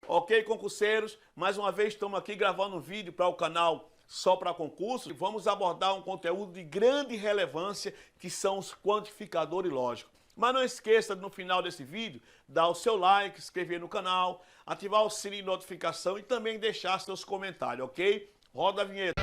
Ok, concurseiros? Mais uma vez estamos aqui gravando um vídeo para o canal Só para Concurso e vamos abordar um conteúdo de grande relevância que são os quantificadores lógicos. Mas não esqueça de, no final desse vídeo, dar o seu like, inscrever no canal, ativar o sininho de notificação e também deixar seus comentários, ok? Roda a vinheta.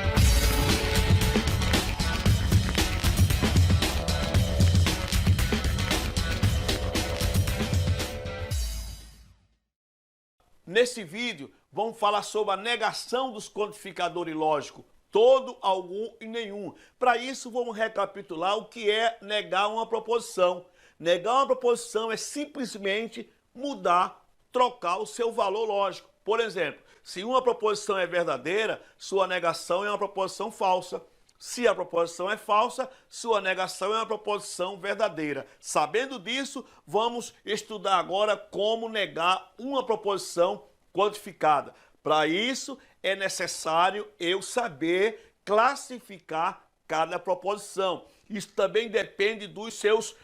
Nesse vídeo, vamos falar sobre a negação dos quantificadores lógicos, todo, algum e nenhum. Para isso, vamos recapitular o que é negar uma proposição. Negar uma proposição é simplesmente mudar, trocar o seu valor lógico. Por exemplo, se uma proposição é verdadeira, sua negação é uma proposição falsa. Se a proposição é falsa, sua negação é uma proposição verdadeira. Sabendo disso, vamos estudar agora como negar uma proposição quantificada. Para isso, é necessário eu saber classificar cada proposição. Isso também depende dos seus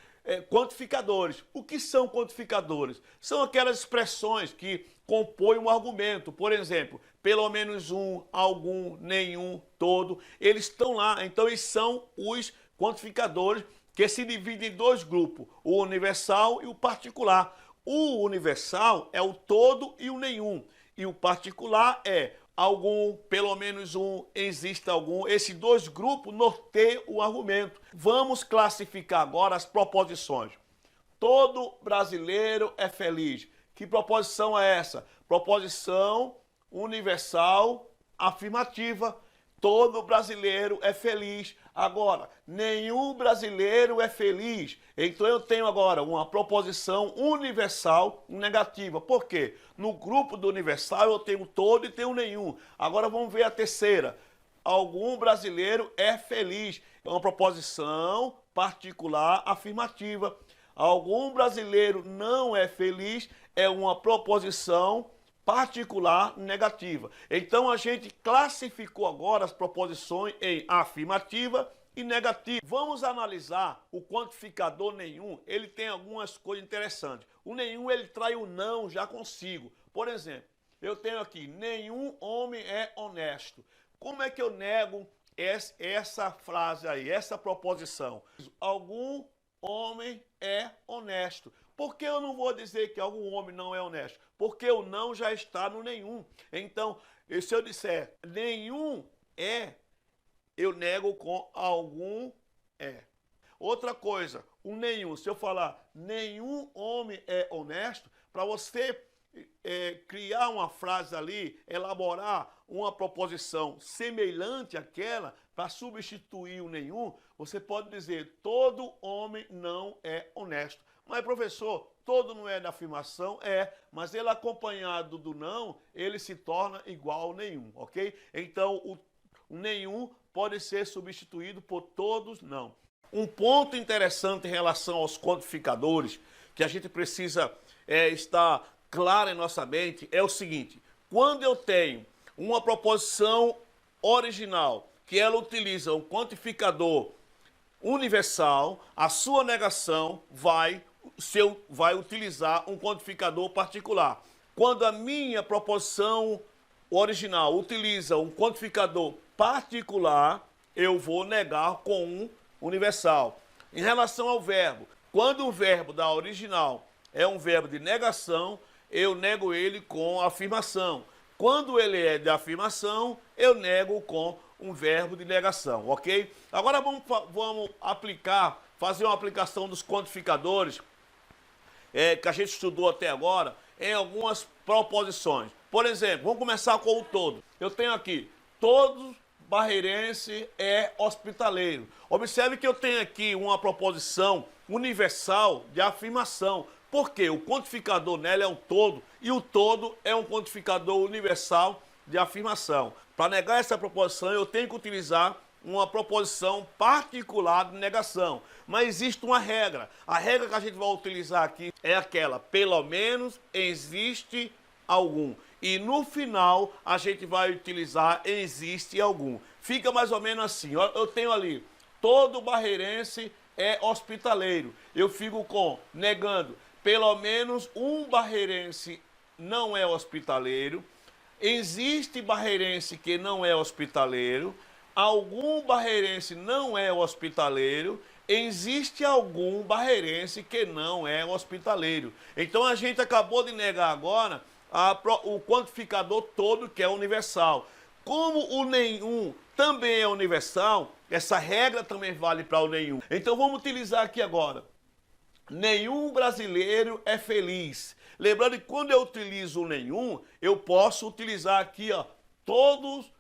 quantificadores. O que são quantificadores? São aquelas expressões que compõem um argumento. Por exemplo, pelo menos um, algum, nenhum, todo. Eles estão lá. Então, eles são os quantificadores que se dividem em dois grupos, o universal e o particular. O universal é o todo e o nenhum. E o particular é algum, pelo menos um, existe algum. Esses dois grupos norteiam o argumento. Vamos classificar agora as proposições. Todo brasileiro é feliz. Que proposição é essa? Proposição universal afirmativa. Todo brasileiro é feliz. Agora, nenhum brasileiro é feliz. Então eu tenho agora uma proposição universal negativa. Por quê? No grupo do universal eu tenho todo e tenho nenhum. Agora vamos ver a terceira. Algum brasileiro é feliz. É uma proposição particular afirmativa. Algum brasileiro não é feliz é uma proposição particular negativa. Então a gente classificou agora as proposições em afirmativa e negativa. Vamos analisar o quantificador nenhum. Ele tem algumas coisas interessantes. O nenhum ele traz o não já consigo. Por exemplo, eu tenho aqui, nenhum homem é honesto. Como é que eu nego essa frase aí, essa proposição? Algum homem é honesto. Por que eu não vou dizer que algum homem não é honesto? Porque o não já está no nenhum. Então, se eu disser nenhum é, eu nego com algum é. Outra coisa, o nenhum. Se eu falar nenhum homem é honesto, para você criar uma frase ali, elaborar uma proposição semelhante àquela, para substituir o nenhum, você pode dizer todo homem não é honesto. Mas, professor, todo não é da afirmação? É, mas ele acompanhado do não, ele se torna igual ao nenhum, ok? Então, o nenhum pode ser substituído por todos não. Um ponto interessante em relação aos quantificadores, que a gente precisa estar claro em nossa mente, é o seguinte. Quando eu tenho uma proposição original, que ela utiliza um quantificador universal, a sua negação vai utilizar um quantificador particular. Quando a minha proposição original utiliza um quantificador particular, eu vou negar com um universal. Em relação ao verbo, quando o verbo da original é um verbo de negação, eu nego ele com afirmação. Quando ele é de afirmação, eu nego com um verbo de negação, ok? Agora vamos fazer uma aplicação dos quantificadores que a gente estudou até agora em algumas proposições. Por exemplo, vamos começar com o todo. Eu tenho aqui, todo barreirense é hospitaleiro. Observe que eu tenho aqui uma proposição universal de afirmação. Por quê? O quantificador nela é o todo e o todo é um quantificador universal de afirmação. Para negar essa proposição, eu tenho que utilizar uma proposição particular de negação. Mas existe uma regra. A regra que a gente vai utilizar aqui é aquela, pelo menos existe algum. E no final, a gente vai utilizar existe algum. Fica mais ou menos assim. Eu tenho ali, todo barreirense é hospitaleiro. Eu fico negando, pelo menos um barreirense não é hospitaleiro, existe barreirense que não é hospitaleiro, algum barreirense não é hospitaleiro, existe algum barreirense que não é hospitaleiro. Então a gente acabou de negar agora o quantificador todo, que é universal. Como o nenhum também é universal, essa regra também vale para o nenhum. Então vamos utilizar aqui agora. Nenhum brasileiro é feliz. Lembrando que quando eu utilizo o nenhum, eu posso utilizar aqui, ó, todos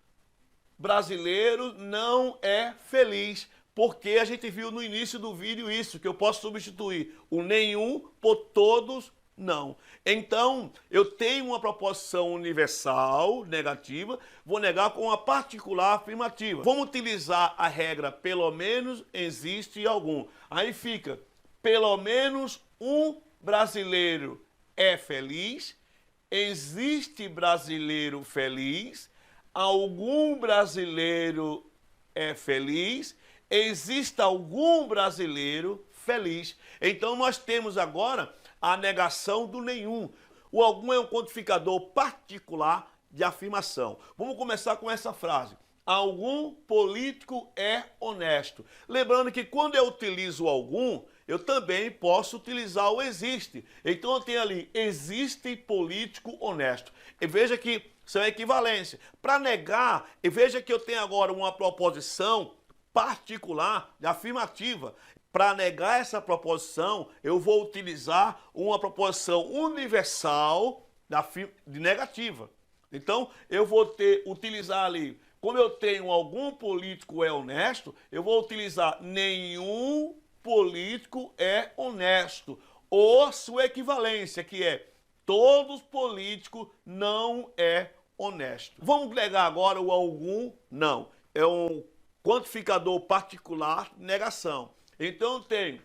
brasileiros não é feliz. Porque a gente viu no início do vídeo isso, que eu posso substituir o nenhum por todos não. Então, eu tenho uma proposição universal negativa, vou negar com uma particular afirmativa. Vamos utilizar a regra pelo menos existe algum. Aí fica, pelo menos um brasileiro é feliz, existe brasileiro feliz, algum brasileiro é feliz, existe algum brasileiro feliz. Então nós temos agora a negação do nenhum. O algum é um quantificador particular de afirmação. Vamos começar com essa frase. Algum político é honesto. Lembrando que quando eu utilizo algum, eu também posso utilizar o existe. Então eu tenho ali, existe político honesto. E veja que são equivalência. Para negar, e veja que eu tenho agora uma proposição particular de afirmativa. Para negar essa proposição, eu vou utilizar uma proposição universal de negativa. Então, eu vou utilizar ali, como eu tenho algum político é honesto, eu vou utilizar nenhum político é honesto. Ou sua equivalência, que é todos políticos não é honesto. Vamos negar agora o algum não. É um quantificador particular de negação. Então eu tenho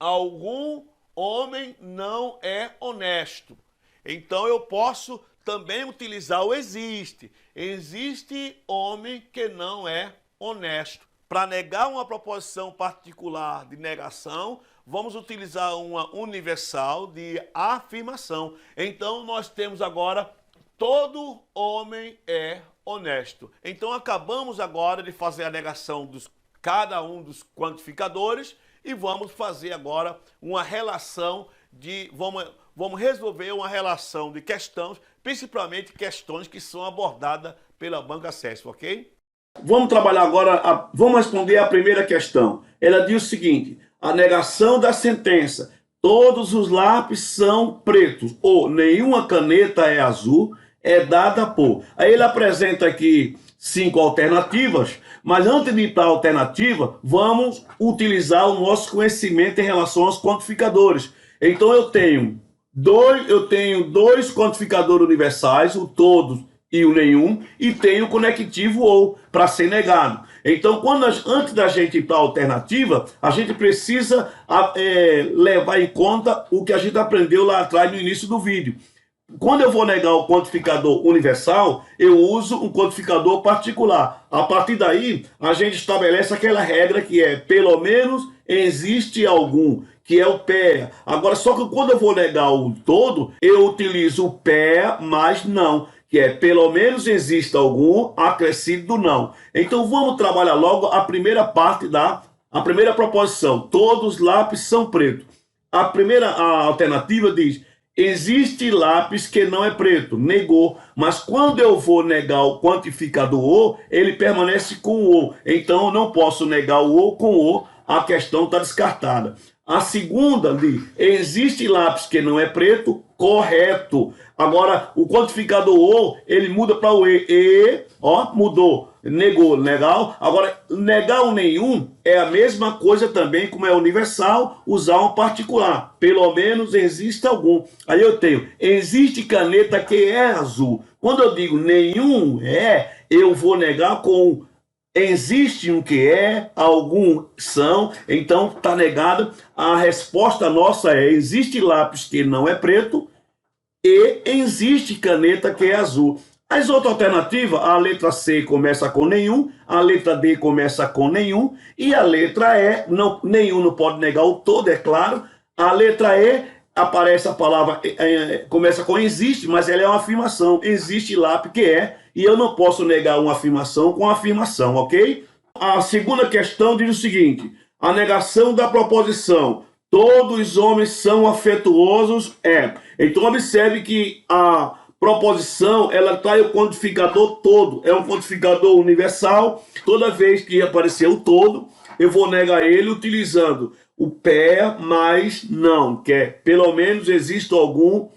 algum homem não é honesto. Então eu posso também utilizar o existe. Existe homem que não é honesto. Para negar uma proposição particular de negação, vamos utilizar uma universal de afirmação. Então nós temos agora todo homem é honesto. Então acabamos agora de fazer a negação de cada um dos quantificadores e vamos fazer agora uma relação vamos resolver uma relação de questões, principalmente questões que são abordadas pela Banca Acess, ok? Vamos trabalhar agora, vamos responder a primeira questão. Ela diz o seguinte, a negação da sentença, todos os lápis são pretos ou nenhuma caneta é azul, é dada por. Aí ele apresenta aqui 5 alternativas, mas antes de ir para a alternativa, vamos utilizar o nosso conhecimento em relação aos quantificadores. Então eu tenho dois quantificadores universais, o todos e o nenhum, e tenho o conectivo ou para ser negado. Então, antes da gente ir para a alternativa, a gente precisa levar em conta o que a gente aprendeu lá atrás no início do vídeo. Quando eu vou negar o quantificador universal, eu uso um quantificador particular. A partir daí, a gente estabelece aquela regra que é pelo menos existe algum, que é o pé. Agora, só que quando eu vou negar o todo, eu utilizo o pé mais não, que é pelo menos existe algum acrescido do não. Então vamos trabalhar logo a primeira parte a primeira proposição. Todos os lápis são pretos. A alternativa diz: existe lápis que não é preto, negou, mas quando eu vou negar o quantificador O, ele permanece com o O. Então eu não posso negar o O com o, a questão está descartada. A segunda diz: existe lápis que não é preto, correto. Agora o quantificador O, ele muda para o E, ó, mudou. Negou, legal. Agora, negar o nenhum é a mesma coisa também, como é universal, usar um particular. Pelo menos existe algum. Aí eu tenho, existe caneta que é azul. Quando eu digo nenhum eu vou negar com existe um que é, algum são, então está negado. A resposta nossa é: existe lápis que não é preto e existe caneta que é azul. As outras alternativas, a letra C começa com nenhum, a letra D começa com nenhum, e a letra E, nenhum não pode negar o todo, é claro. A letra E aparece a palavra, começa com existe, mas ela é uma afirmação. Existe lá porque é, e eu não posso negar uma afirmação com afirmação, ok? A segunda questão diz o seguinte: a negação da proposição todos os homens são afetuosos é. Então observe que a proposição, ela traz o quantificador todo, é um quantificador universal. Toda vez que aparecer o todo, eu vou negar ele utilizando o pé mais não, que é pelo menos existe algum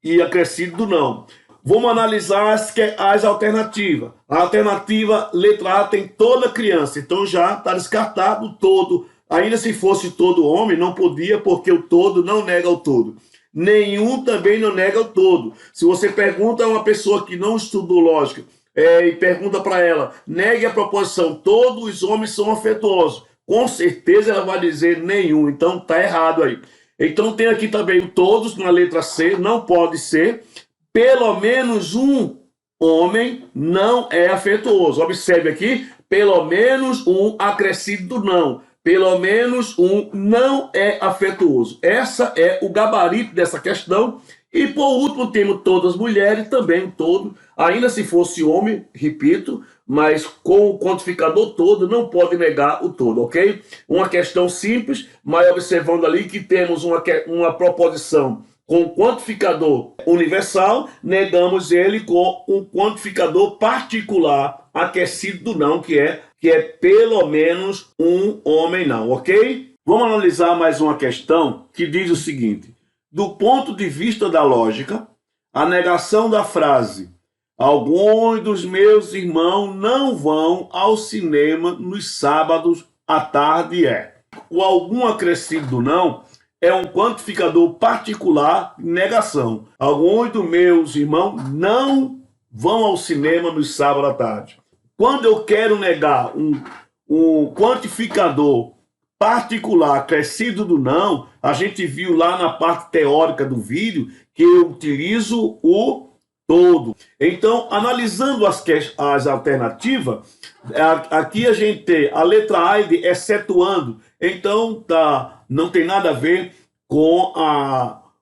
e acrescido do não. Vamos analisar as alternativas. A alternativa letra A tem toda criança, então já está descartado o todo. Ainda se fosse todo homem, não podia, porque o todo não nega o todo. Nenhum também não nega o todo. Se você pergunta a uma pessoa que não estudou lógica e pergunta para ela, negue a proposição, todos os homens são afetuosos, com certeza ela vai dizer nenhum, então está errado aí. Então tem aqui também o todos na letra C, não pode ser. Pelo menos um homem não é afetuoso. Observe aqui, pelo menos um acrescido do não. Pelo menos um não é afetuoso. Essa é o gabarito dessa questão. E por último temos todas as mulheres, também todo. Ainda se fosse homem, repito, mas com o quantificador todo, não pode negar o todo, ok? Uma questão simples, mas observando ali que temos uma proposição com quantificador universal, negamos ele com um quantificador particular, aquecido do não, que é pelo menos um homem não, ok? Vamos analisar mais uma questão que diz o seguinte: do ponto de vista da lógica, a negação da frase alguns dos meus irmãos não vão ao cinema nos sábados à tarde é. O algum acrescido do não é um quantificador particular de negação. Alguns dos meus irmãos não vão ao cinema nos sábados à tarde. Quando eu quero negar um quantificador particular acrescido do não, a gente viu lá na parte teórica do vídeo que eu utilizo o todo. Então, analisando as alternativas, aqui a gente tem a letra A de excetuando. Então, não tem nada a ver com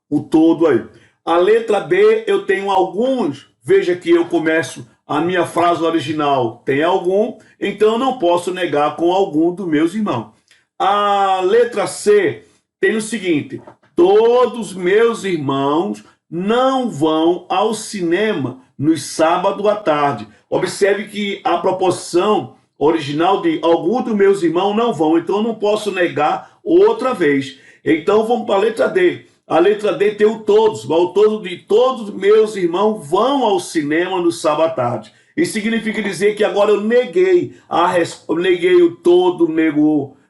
o todo aí. A letra B, eu tenho alguns. Veja que eu começo a minha frase original, tem algum. Então, eu não posso negar com algum dos meus irmãos. A letra C tem o seguinte: todos meus irmãos não vão ao cinema nos sábados à tarde. Observe que a proposição original de alguns dos meus irmãos não vão, então eu não posso negar outra vez. Então vamos para a letra D. A letra D tem o todos, mas o todo de todos meus irmãos vão ao cinema no sábado à tarde. Isso significa dizer que agora eu neguei neguei o todo,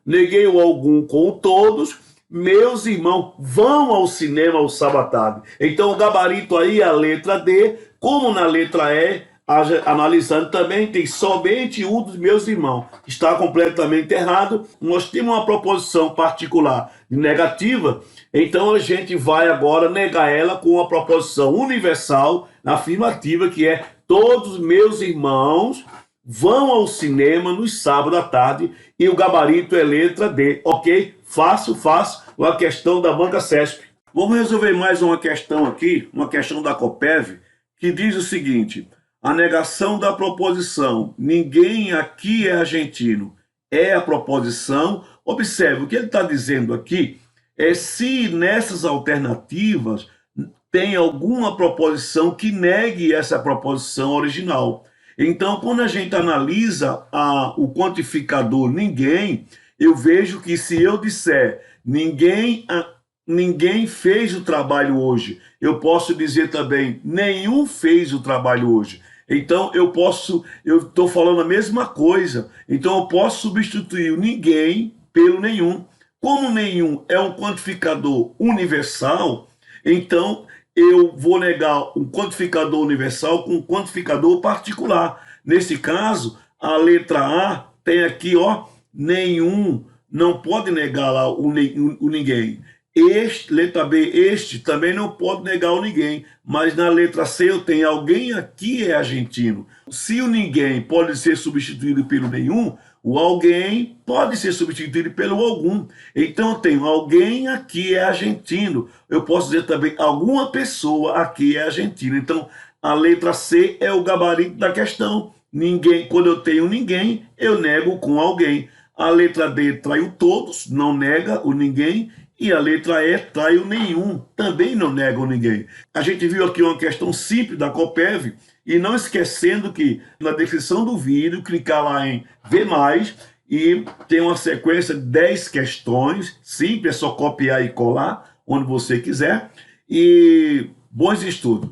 neguei o algum com o todos. Meus irmãos vão ao cinema ao sábado à tarde. Então o gabarito aí é a letra D, como na letra E, analisando também, tem somente um dos meus irmãos. Está completamente errado. Nós temos uma proposição particular negativa, então a gente vai agora negar ela com uma proposição universal, afirmativa, que é todos meus irmãos vão ao cinema nos sábados à tarde, e o gabarito é letra D, ok? Fácil, uma questão da Banca CESP. Vamos resolver mais uma questão aqui, uma questão da Coppev, que diz o seguinte: a negação da proposição ninguém aqui é argentino é a proposição. Observe, o que ele está dizendo aqui é se nessas alternativas tem alguma proposição que negue essa proposição original. Então, quando a gente analisa o quantificador ninguém, eu vejo que se eu disser ninguém fez o trabalho hoje, eu posso dizer também nenhum fez o trabalho hoje. Então eu estou falando a mesma coisa. Então eu posso substituir o ninguém pelo nenhum. Como nenhum é um quantificador universal, então eu vou negar um quantificador universal com um quantificador particular. Nesse caso, a letra A tem aqui, ó, nenhum, não pode negar lá o ninguém. Letra B, este também não pode negar o ninguém, mas na letra C eu tenho alguém aqui é argentino. Se o ninguém pode ser substituído pelo nenhum, O alguém pode ser substituído pelo algum. Então, eu tenho alguém aqui é argentino. Eu posso dizer também alguma pessoa aqui é argentina. Então, a letra C é o gabarito da questão. Ninguém, quando eu tenho ninguém, eu nego com alguém. A letra D trai o todos, não nega o ninguém. E a letra E trai o nenhum, também não nega o ninguém. A gente viu aqui uma questão simples da Coppev, e não esquecendo que na descrição do vídeo, clicar lá em ver mais, e tem uma sequência de 10 questões, simples, é só copiar e colar, onde você quiser. E bons estudos.